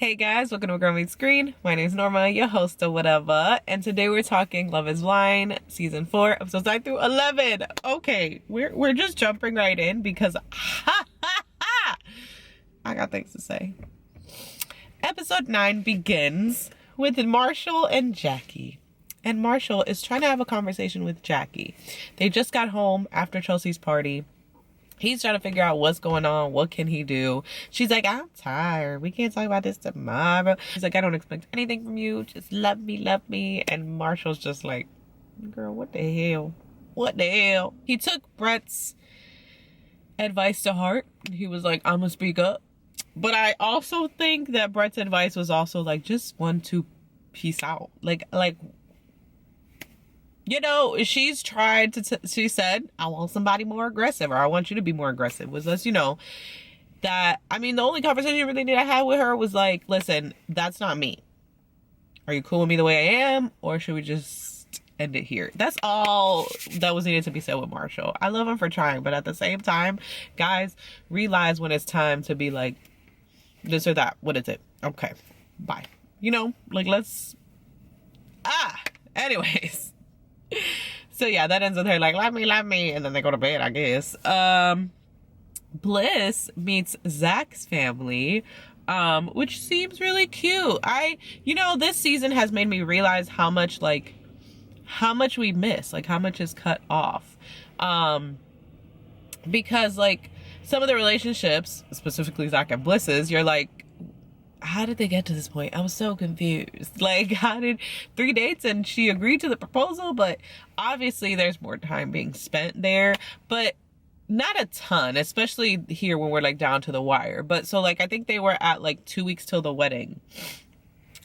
Hey guys, welcome to Girl Meets Screen. My name is Norma, your host of whatever, and today we're talking Love is Blind, Season 4, episodes 9 through 11. Okay, we're just jumping right in because I got things to say. Episode 9 begins with Marshall and Jackie. And Marshall is trying to have a conversation with Jackie. They just got home after Chelsea's party. He's trying to figure out what's going on. What can he do? She's like, I'm tired. We can't talk about this tomorrow. He's like, I don't expect anything from you. Just love me, love me. And Marshall's just like, girl, what the hell? What the hell? He took Brett's advice to heart. He was like, I'm gonna speak up. But I also think that Brett's advice was also like, just want to peace out. Like, you know, she's tried to, she said, I want somebody more aggressive, or I want you to be more aggressive. Was this, you know, that, I mean, the only conversation really that I had with her was like, listen, that's not me. Are you cool with me the way I am? Or should we just end it here? That's all that was needed to be said with Marshall. I love him for trying, but at the same time, guys, realize when it's time to be like, this or that. What is it? Okay, bye. You know, like, let's, anyways. So yeah, that ends with her like, love me, and then they go to bed, I guess. Bliss meets Zach's family, which seems really cute. You know, this season has made me realize how much we miss, like how much is cut off. Because like some of the relationships, specifically Zach and Bliss's, you're like, how did they get to this point? I was so confused. Like, how did 3 dates and she agreed to the proposal? But obviously there's more time being spent there, but not a ton, especially here when we're like down to the wire. But so like, I think they were at like 2 weeks till the wedding,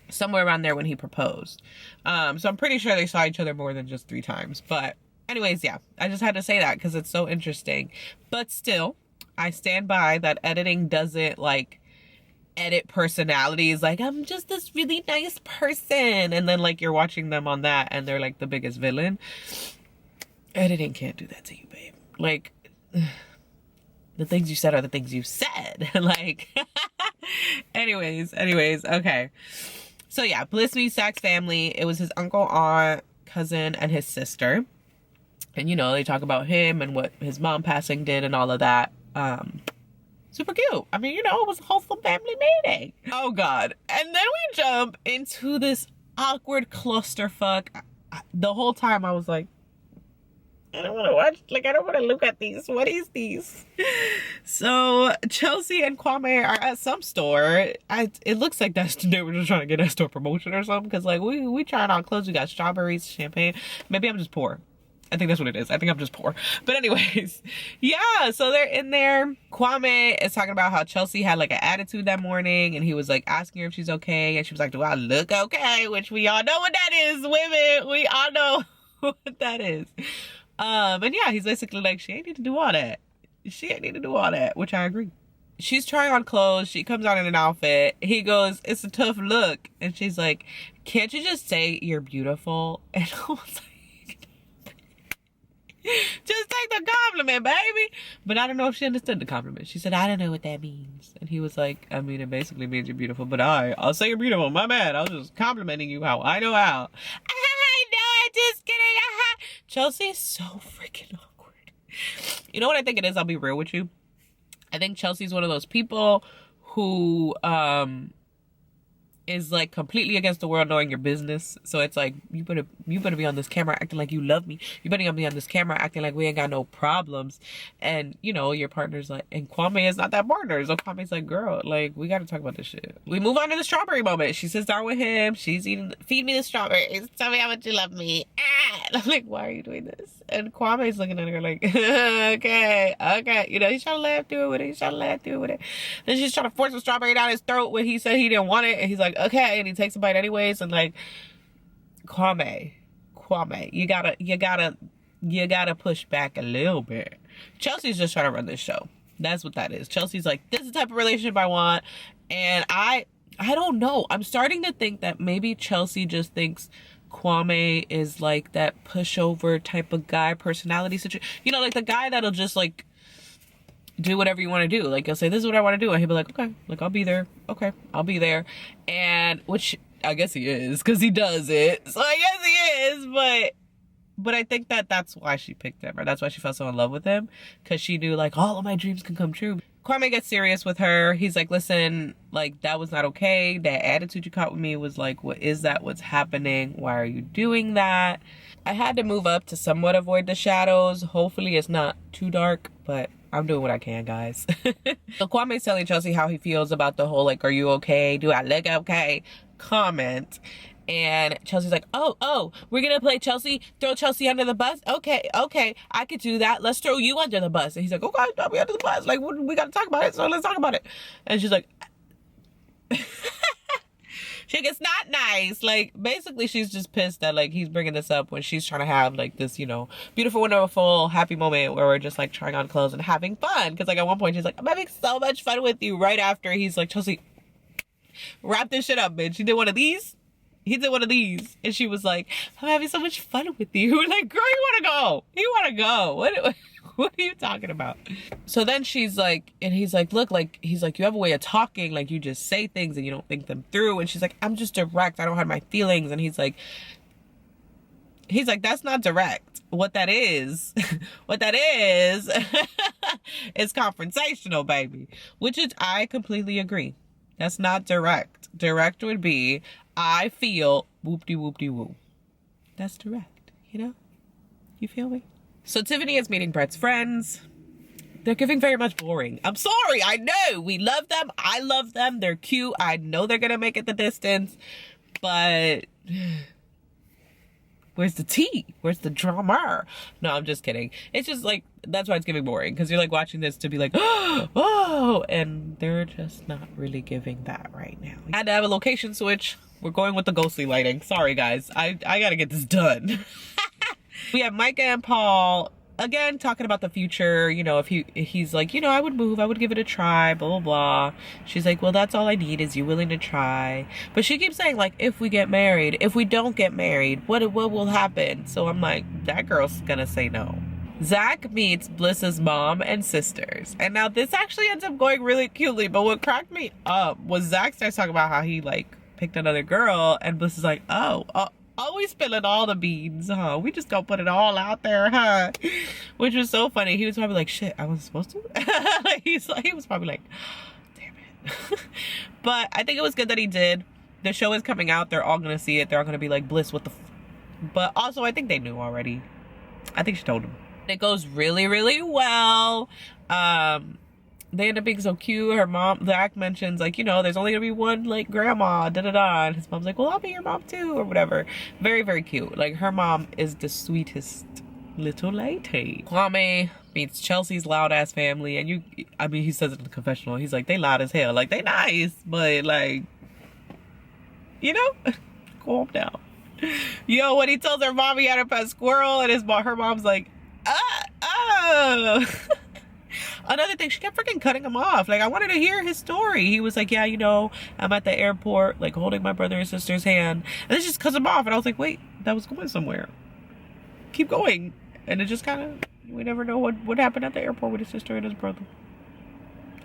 somewhere around there when he proposed. So I'm pretty sure they saw each other more than just 3 times. But anyways, yeah, I just had to say that because it's so interesting. But still, I stand by that editing doesn't like edit personalities, like I'm just this really nice person, and then like you're watching them on that and they're like the biggest villain. Editing can't do that to you, babe. Like, the things you said are the things you said. Like, anyways, okay. So yeah, Bliss meets Zach's family. It was his uncle, aunt, cousin, and his sister. And you know, they talk about him and what his mom passing did and all of that. Super cute. I mean, you know, it was a wholesome family meeting. Oh God. And then we jump into this awkward clusterfuck. The whole time I was like, I don't want to watch, like, I don't want to look at these. What is these? So Chelsea and Kwame are at some store. It looks like they were just trying to get a store promotion or something. Cause like we trying on clothes. We got strawberries, champagne. Maybe I'm just poor. I think that's what it is. I think I'm just poor. But anyways, yeah, so they're in there. Kwame is talking about how Chelsea had like an attitude that morning, and he was like asking her if she's okay, and she was like, do I look okay? Which we all know what that is, women. We all know what that is. And yeah, he's basically like, she ain't need to do all that. She ain't need to do all that, which I agree. She's trying on clothes. She comes out in an outfit. He goes, it's a tough look. And she's like, can't you just say you're beautiful? And I was like, just take the compliment, baby. But I don't know if she understood the compliment. She said, I don't know what that means. And he was like, I mean, it basically means you're beautiful, but I'll say you're beautiful. My bad. I was just complimenting you how I know how. I know, I'm just kidding. Chelsea is so freaking awkward. You know what I think it is? I'll be real with you. I think Chelsea's one of those people who, is like completely against the world knowing your business. So it's like, you better be on this camera acting like you love me. You better be on this camera acting like we ain't got no problems. And you know, your partner's like, and Kwame is not that partner. So Kwame's like, girl, like, we got to talk about this shit. We move on to the strawberry moment. She sits down with him. She's eating, feed me the strawberries. Tell me how much you love me. And I'm like, why are you doing this? And Kwame's looking at her like, okay. You know, he's trying to laugh through it with it. Then she's trying to force a strawberry down his throat when he said he didn't want it. And he's like, okay. And he takes a bite anyways. And like, Kwame, you gotta push back a little bit. Chelsea's just trying to run this show. That's what that is. Chelsea's like, this is the type of relationship I want. And I don't know. I'm starting to think that maybe Chelsea just thinks Kwame is like that pushover type of guy, personality situation. You know, like the guy that'll just like do whatever you want to do. Like, you'll say, this is what I want to do. And he'll be like, okay, like, I'll be there. Okay, I'll be there. And, which I guess he is, because he does it. So I guess he is, but I think that that's why she picked him, or that's why she fell so in love with him, because she knew, like, all of my dreams can come true. Kwame gets serious with her. He's like, listen, like, that was not okay. That attitude you caught with me was like, what is that? What's happening? Why are you doing that? I had to move up to somewhat avoid the shadows. Hopefully it's not too dark, but I'm doing what I can, guys. So Kwame's telling Chelsea how he feels about the whole, like, are you okay? Do I look okay? Comment. And Chelsea's like, oh, we're gonna play Chelsea, throw Chelsea under the bus? Okay, I could do that. Let's throw you under the bus. And he's like, okay, throw me under the bus. Like, we gotta talk about it, so let's talk about it. And she's like, she's like, it's not nice. Like, basically, she's just pissed that, like, he's bringing this up when she's trying to have, like, this, you know, beautiful, wonderful, happy moment where we're just, like, trying on clothes and having fun. Because, like, at one point, she's like, I'm having so much fun with you. Right after, he's like, Chelsea, wrap this shit up, bitch. You did one of these? He did one of these. And she was like, I'm having so much fun with you. Like, girl, you want to go. You want to go. What are you talking about? So then she's like, and he's like, look, like, he's like, you have a way of talking. Like, you just say things and you don't think them through. And she's like, I'm just direct. I don't have my feelings. And he's like, that's not direct. What that is, is confrontational, baby. Which is, I completely agree. That's not direct. Direct would be, I feel whoop-de-whoop-de-woo. That's direct, you know? You feel me? So Tiffany is meeting Brett's friends. They're giving very much boring. I'm sorry, I know. We love them. I love them. They're cute. I know they're gonna make it the distance. But where's the tea? Where's the drama? No, I'm just kidding. It's just like, that's why it's giving boring. Because you're like watching this to be like, oh, and they're just not really giving that right now. I had to have a location switch. We're going with the ghostly lighting. Sorry, guys. I gotta get this done. We have Micah and Paul, again, talking about the future. You know, if he's like, you know, I would move. I would give it a try, blah, blah, blah. She's like, well, that's all I need is you willing to try. But she keeps saying, like, if we get married, if we don't get married, what will happen? So I'm like, that girl's gonna say no. Zach meets Bliss's mom and sisters. And now this actually ends up going really cutely. But what cracked me up was Zach starts talking about how he, like, picked another girl. And Bliss is like, oh, we spilling all the beans, huh? We just gonna put it all out there, huh? Which was so funny. He was probably like, shit, I wasn't supposed to? He was probably like, damn it. But I think it was good that he did. The show is coming out. They're all gonna see it. They're all gonna be like, Bliss, what the But also, I think they knew already. I think she told him. It goes really, really well. They end up being so cute. Her mom, Zach mentions, like, you know, there's only gonna be one, like, grandma, da-da-da. And his mom's like, well, I'll be your mom too, or whatever. Very, very cute. Like, her mom is the sweetest little lady. Kwame meets Chelsea's loud-ass family. And he says it in the confessional. He's like, they loud as hell. Like, they nice, but, like, you know, calm down. Yo, when he tells her mom he had a pet squirrel, and her mom's like, oh. Another thing, she kept freaking cutting him off. Like, I wanted to hear his story. He was like, yeah, you know, I'm at the airport, like, holding my brother and sister's hand. And then she just cuts him off. And I was like, wait, that was going somewhere. Keep going. And it just kind of, we never know what happened at the airport with his sister and his brother.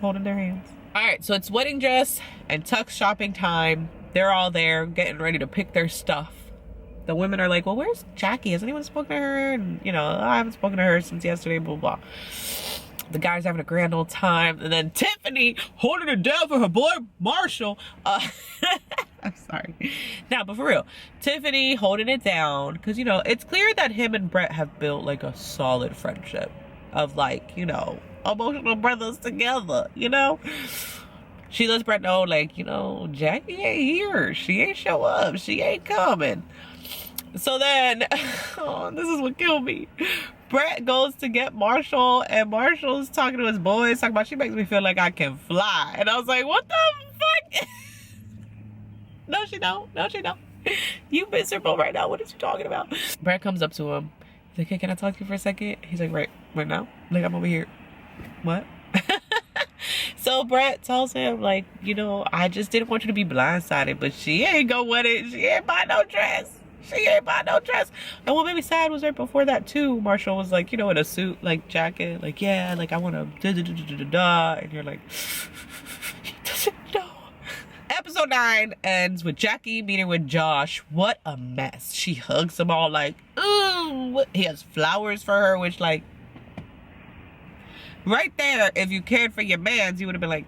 Holding their hands. All right, so it's wedding dress and tux shopping time. They're all there getting ready to pick their stuff. The women are like, well, where's Jackie? Has anyone spoken to her? And, you know, I haven't spoken to her since yesterday, blah, blah. The guy's having a grand old time. And then Tiffany holding it down for her boy, Marshall. I'm sorry. Now, but for real, Tiffany holding it down. Because, you know, it's clear that him and Brett have built, like, a solid friendship. Of, like, you know, emotional brothers together, you know? She lets Brett know, like, you know, Jackie ain't here. She ain't show up. She ain't coming. So then, oh, this is what killed me. Brett goes to get Marshall, and Marshall's talking to his boys, talking about, she makes me feel like I can fly. And I was like, what the fuck? No, she don't. No, she don't. You miserable right now. What are you talking about? Brett comes up to him. He's like, hey, can I talk to you for a second? He's like, right now? Like, I'm over here. What? So Brett tells him, like, you know, I just didn't want you to be blindsided, but she ain't gonna win it. She ain't buy no dress. She ain't buy no dress. And what made me sad was right before that too. Marshall was like, you know, in a suit, like jacket, like, yeah, like I want to da da da da da da. And you're like, he doesn't know. Episode 9 ends with Jackie meeting with Josh. What a mess. She hugs them all like, ooh. He has flowers for her, which like, right there, if you cared for your mans, you would have been like,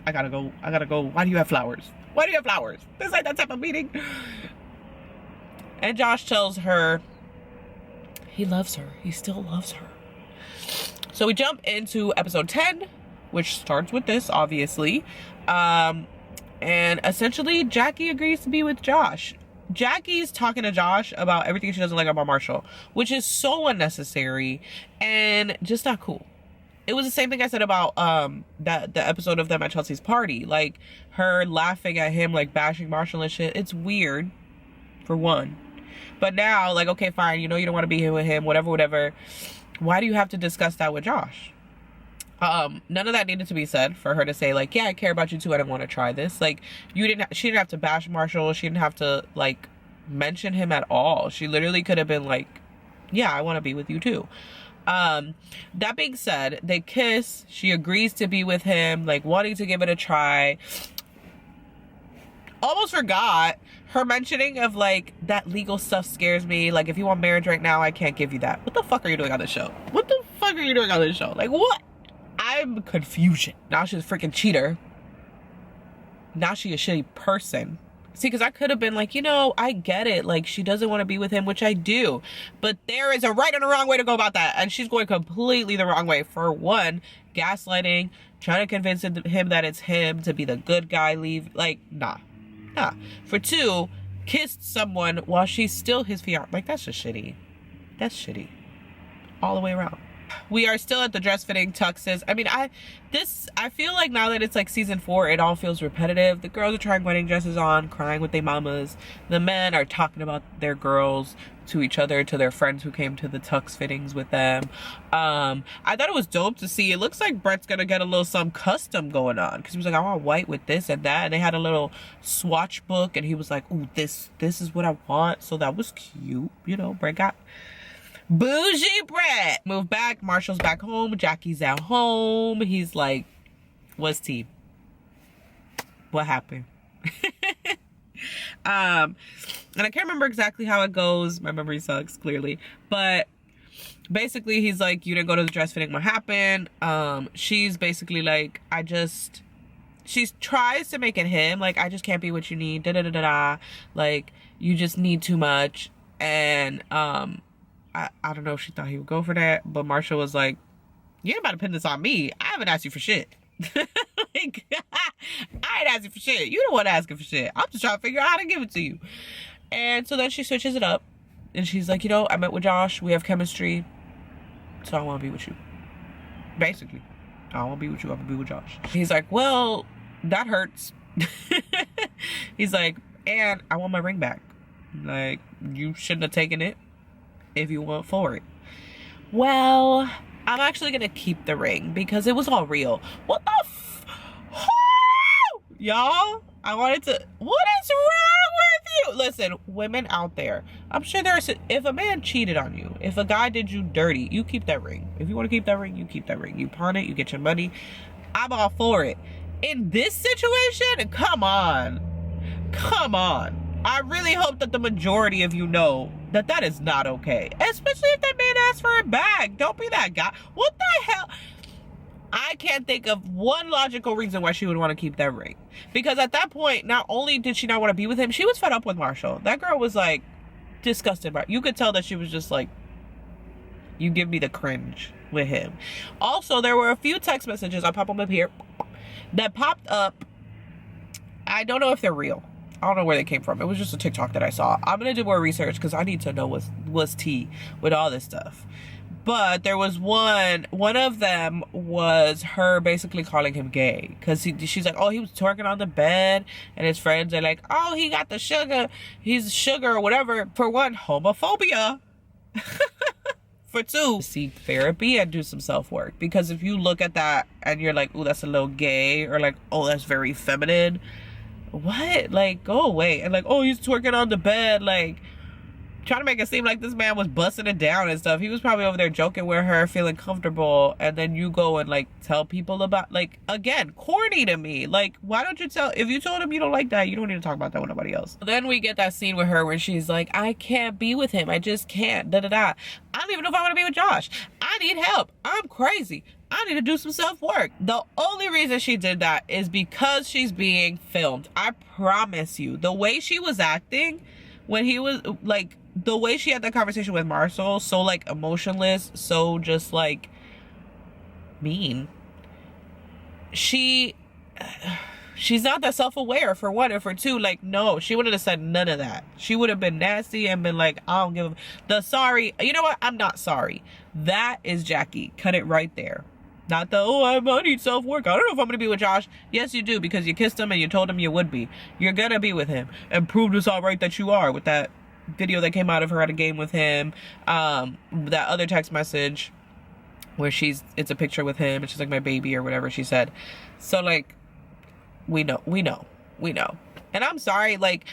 I gotta go. Why do you have flowers? Why do you have flowers? This ain't that type of meeting. And Josh tells her he loves her. He still loves her. So we jump into episode 10, which starts with this, obviously. And essentially, Jackie agrees to be with Josh. Jackie's talking to Josh about everything she doesn't like about Marshall, which is so unnecessary and just not cool. It was the same thing I said about the episode of them at Chelsea's party. Like, her laughing at him, like, bashing Marshall and shit. It's weird, for one. But now, like, okay, fine, you know you don't want to be here with him, whatever. Why do you have to discuss that with Josh? None of that needed to be said for her to say, like, yeah, I care about you too, I don't want to try this. Like, she didn't have to bash Marshall. She didn't have to, like, mention him at all. She literally could have been like, yeah, I want to be with you too. That being said, they kiss. She agrees to be with him, like, wanting to give it a try. Almost forgot her mentioning of, like, that legal stuff scares me. Like, if you want marriage right now, I can't give you that. What the fuck are you doing on this show? What the fuck are you doing on this show? Like, what? I'm confusion. Now she's a freaking cheater. Now she a shitty person. See, because I could have been like, you know, I get it. Like, she doesn't want to be with him, which I do. But there is a right and a wrong way to go about that. And she's going completely the wrong way. For one, gaslighting, trying to convince him that it's him to be the good guy, leave. Like, nah. For two, kissed someone while she's still his fiance. Like, that's just shitty. That's shitty. All the way around. We are still at the dress fitting tuxes. I mean, I feel like now that it's like season 4, it all feels repetitive. The girls are trying wedding dresses on, crying with their mamas. The men are talking about their girls to each other, to their friends who came to the tux fittings with them. I thought it was dope to see. It looks like Brett's gonna get a little some custom going on, because he was like, I want white with this and that, and they had a little swatch book, and he was like, ooh, this is what I want. So that was cute. You know, Brett got bougie Brett. Move back. Marshall's back home. Jackie's at home. He's like, what's tea? What happened? And I can't remember exactly how it goes. My memory sucks, clearly. But basically, he's like, you didn't go to the dress fitting. What happened? She's basically like, she tries to make it him. Like, I just can't be what you need. Da-da-da-da-da. Like, you just need too much. And, I don't know if she thought he would go for that, but Marshall was like, you ain't about to pin this on me. I haven't asked you for shit. Like, I ain't asked you for shit. You the one asking for shit. I'm just trying to figure out how to give it to you. And so then she switches it up, and she's like, you know, I met with Josh. We have chemistry, so I want to be with you. Basically, I don't want to be with you. I want to be with Josh. He's like, well, that hurts. He's like, and I want my ring back. Like, you shouldn't have taken it if you went for it. Well, I'm actually gonna keep the ring because it was all real. What the y'all? I wanted to. What is wrong with you? Listen, women out there, I'm sure if a man cheated on you, if a guy did you dirty, you keep that ring. If you want to keep that ring, you keep that ring. You pawn it, you get your money. I'm all for it. In this situation, come on. I really hope that the majority of you know that that is not okay. Especially if that man asks for it back. Don't be that guy. What the hell? I can't think of one logical reason why she would want to keep that ring. Because at that point, not only did she not want to be with him, she was fed up with Marshall. That girl was like disgusted by it. You could tell that she was just like, you give me the cringe with him. Also, there were a few text messages, I'll pop them up here, that popped up. I don't know if they're real. I don't know where they came from. It was just a TikTok that I saw. I'm going to do more research because I need to know what's tea with all this stuff. But there was one of them was her basically calling him gay. Because she's like, oh, he was twerking on the bed. And his friends are like, oh, he got the sugar. He's sugar or whatever. For one, homophobia. For two, seek therapy and do some self-work. Because if you look at that and you're like, oh, that's a little gay. Or like, oh, that's very feminine. What? Like, go away. And like, oh, he's twerking on the bed. Like, trying to make it seem like this man was busting it down and stuff. He was probably over there joking with her, feeling comfortable, and then you go and like tell people about, like, again, corny to me. Like, why don't you tell, if you told him you don't like that, you don't need to talk about that with nobody else. Then we get that scene with her where she's like, I can't be with him, I just can't, da da da. I don't even know if I want to be with Josh. I need help, I'm crazy, I need to do some self-work. The only reason she did that is because she's being filmed. I promise you, the way she was acting when he was like, the way she had that conversation with Marcel, so like emotionless, so just like mean. She's not that self-aware, for one, and for two, like, no, she wouldn't have said none of that. She would have been nasty and been like, I don't give a, the sorry, you know what, I'm not sorry. That is Jackie. Cut it right there. Not the, oh, I need self-work, I don't know if I'm gonna be with Josh. Yes, you do, because you kissed him and you told him you would be. You're gonna be with him, and proved us all right that you are, with that video that came out of her at a game with him, that other text message where it's a picture with him and she's like, my baby, or whatever she said. So like, we know. And I'm sorry, like,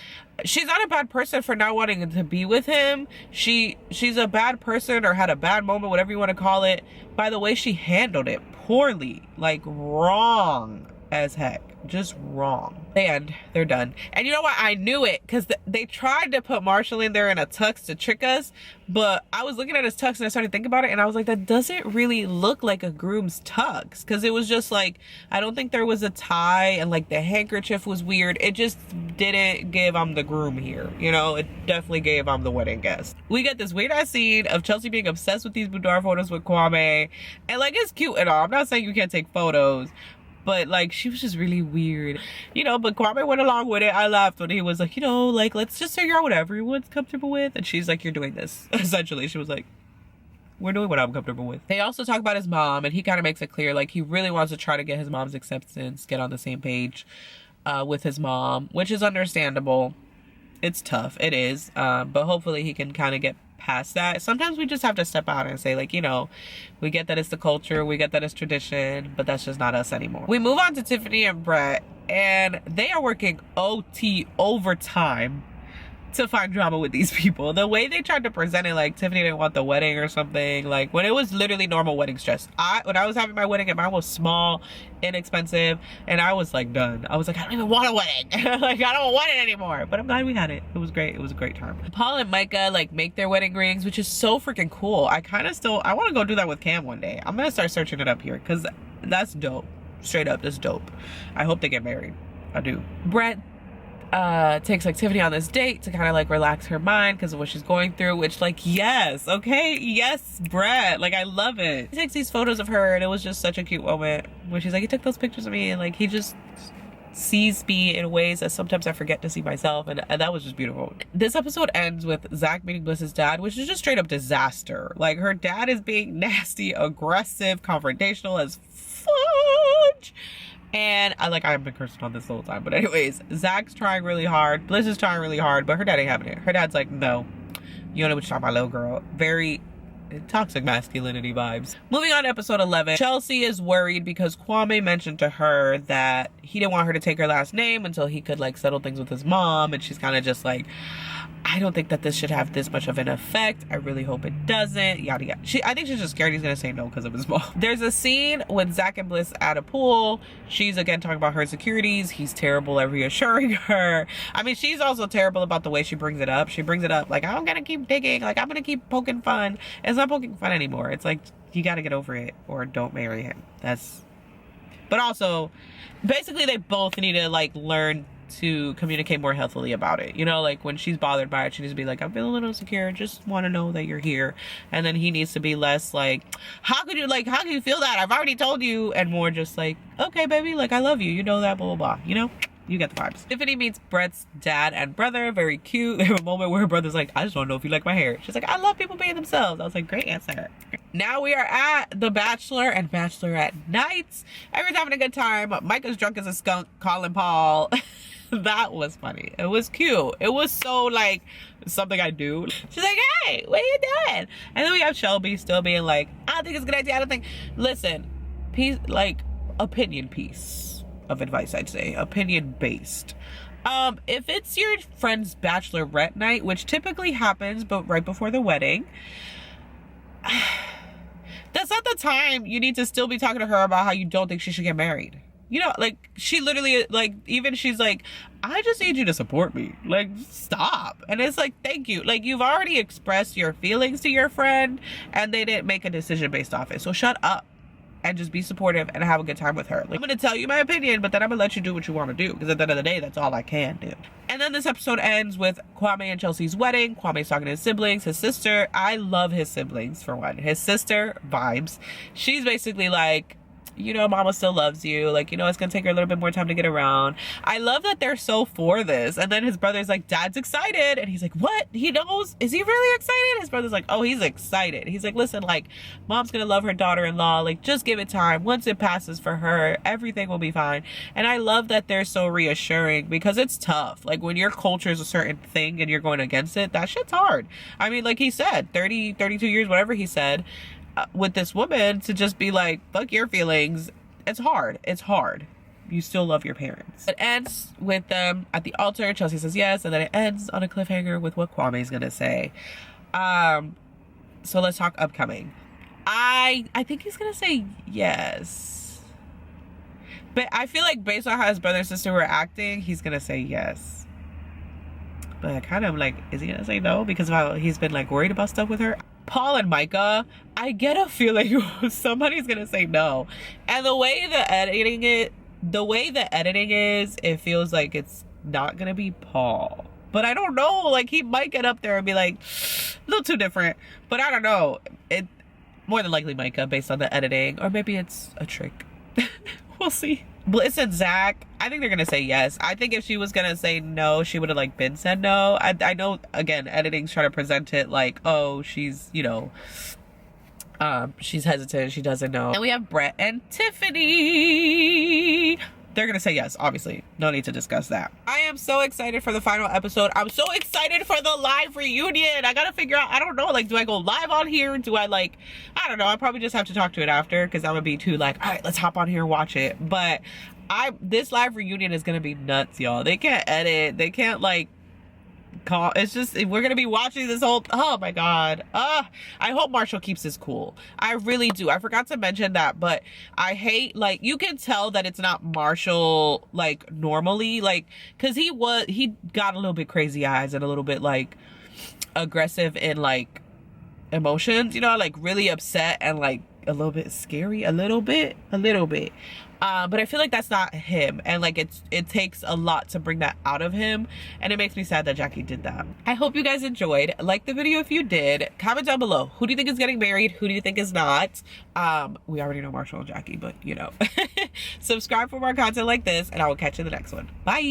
she's not a bad person for not wanting to be with him. She's a bad person, or had a bad moment, whatever you want to call it, by the way she handled it. Poorly, like wrong as heck, just wrong. And they're done. And you know what, I knew it, because they tried to put Marshall in there in a tux to trick us, but I was looking at his tux and I started thinking about it, and I was like, that doesn't really look like a groom's tux, because it was just like, I don't think there was a tie, and like the handkerchief was weird. It just didn't give I'm the groom here, you know. It definitely gave I'm the wedding guest. We get this weird ass scene of Chelsea being obsessed with these boudoir photos with Kwame, and like, it's cute and all, I'm not saying you can't take photos, but like, she was just really weird, you know. But Kwame went along with it. I laughed when he was like, you know, like, let's just figure out what everyone's comfortable with. And she's like, you're doing this. Essentially, she was like, we're doing what I'm comfortable with. They also talk about his mom, and he kind of makes it clear, like, he really wants to try to get his mom's acceptance, get on the same page with his mom, which is understandable. It's tough, it is, but hopefully he can kind of get past that. Sometimes we just have to step out and say, like, you know, we get that it's the culture, we get that it's tradition, but that's just not us anymore. We move on to Tiffany and Brett, and they are working OT overtime to find drama with these people. The way they tried to present it, like Tiffany didn't want the wedding or something, like when it was literally normal wedding stress. When I was having my wedding, and mine was small, inexpensive, and I was like done. I was like, I don't even want a wedding. Like, I don't want it anymore. But I'm glad we had it. It was great. It was a great time. Paul and Micah like make their wedding rings, which is so freaking cool. I want to go do that with Cam one day. I'm gonna start searching it up here, because that's dope. Straight up, that's dope. I hope they get married. I do. Brett takes like Tiffany on this date to kind of like relax her mind because of what she's going through, which, like, yes, okay, yes, Brett, like, I love it. He takes these photos of her, and it was just such a cute moment when she's like, he took those pictures of me, and like, he just sees me in ways that sometimes I forget to see myself, and that was just beautiful. This episode ends with Zach meeting Bliss's dad, which is just straight up disaster. Like, her dad is being nasty, aggressive, confrontational as fudge. And I've been cursing on this the whole time. But anyways, Zach's trying really hard. Bliss is trying really hard, but her dad ain't having it. Her dad's like, no, you don't know what you're talking about, little girl. Very toxic masculinity vibes. Moving on to episode 11. Chelsea is worried because Kwame mentioned to her that he didn't want her to take her last name until he could like settle things with his mom. And she's kind of just like, I don't think that this should have this much of an effect. I really hope it doesn't. Yada yada. I think she's just scared he's gonna say no because of his mom. There's a scene with Zach and Bliss at a pool. She's again talking about her insecurities. He's terrible at reassuring her. I mean, she's also terrible about the way she brings it up. She brings it up like, I'm gonna keep digging. Like, I'm gonna keep poking fun. It's not poking fun anymore. It's like, you gotta get over it or don't marry him. But also, basically they both need to like learn to communicate more healthily about it, you know, like when she's bothered by it, she needs to be like, I'm feeling a little insecure, just want to know that you're here. And then he needs to be less like, how could you feel that, I've already told you, and more just like, okay baby, like, I love you, you know that, blah blah blah, you know, you get the vibes. Tiffany meets Brett's dad and brother, very cute. They have a moment where her brother's like, I just want to know if you like my hair. She's like, I love people being themselves. I was like, great answer. Now we are at the Bachelor and Bachelorette nights. Everyone's having a good time. Micah's drunk as a skunk calling Paul. That was funny. It was cute. It was so like something I do. She's like, hey, what are you doing? And then we have Shelby still being like, I don't think it's a good idea. I don't think. Listen, opinion piece of advice, I'd say. Opinion based. If it's your friend's bachelorette night, which typically happens but right before the wedding, that's not the time you need to still be talking to her about how you don't think she should get married. You know, like, she literally, like, even she's like, I just need you to support me. Like, stop. And it's like, thank you. Like, you've already expressed your feelings to your friend, and they didn't make a decision based off it. So shut up and just be supportive and have a good time with her. Like, I'm going to tell you my opinion, but then I'm going to let you do what you want to do, because at the end of the day, that's all I can do. And then this episode ends with Kwame and Chelsea's wedding. Kwame's talking to his siblings, his sister. I love his siblings, for one. His sister, vibes. She's basically like, you know, mama still loves you. Like, you know, it's gonna take her a little bit more time to get around. I love that they're so for this. And then his brother's like, Dad's excited. And he's like, what? He knows? Is he really excited? His brother's like, oh, he's excited. He's like, listen, like, mom's gonna love her daughter-in-law. Like, just give it time. Once it passes for her, everything will be fine. And I love that they're so reassuring, because it's tough. Like, when your culture is a certain thing and you're going against it, that shit's hard. I mean, like he said, 30, 32 years, whatever he said, with this woman, to just be like, fuck your feelings. It's hard. It's hard. You still love your parents. It ends with them at the altar. Chelsea says yes, and then it ends on a cliffhanger with what Kwame's gonna say. So let's talk upcoming. I think he's gonna say yes, but I feel like based on how his brother and sister were acting, he's gonna say yes. But I kind of like, is he gonna say no because of how he's been like worried about stuff with her? Paul and Micah, I get a feeling somebody's gonna say no. And the way the editing is, it feels like it's not gonna be Paul. But I don't know, like, he might get up there and be like, a little too different. But I don't know. It more than likely Micah, based on the editing. Or maybe it's a trick. We'll see. Bliss and Zach, I think they're gonna say yes. I think if she was gonna say no, she would have like been said no. I know, again, editing's trying to present it like, oh, she's, you know, she's hesitant, she doesn't know. And we have Brett and Tiffany. They're gonna say yes, obviously. No need to discuss that. I am so excited for the final episode. I'm so excited for the live reunion. I gotta figure out, I don't know, like, do I go live on here? Do I, like, I don't know. I probably just have to talk to it after, because I'm gonna be too like, all right, let's hop on here and watch it. But this live reunion is gonna be nuts, y'all. They can't edit. They can't, like, call. It's just, we're gonna be watching this whole, oh my god. I hope Marshall keeps his cool. I really do. I forgot to mention that, but I hate, like, you can tell that it's not Marshall, like, normally, like, because he got a little bit crazy eyes and a little bit, like, aggressive in, like, emotions, you know, like, really upset and, like, a little bit scary, a little bit. But I feel like that's not him, and like it takes a lot to bring that out of him, and it makes me sad that Jackie did that. I hope you guys enjoyed. Like the video if you did. Comment down below, who do you think is getting married, who do you think is not? We already know Marshall and Jackie, but you know. Subscribe for more content like this, and I will catch you in the next one. Bye.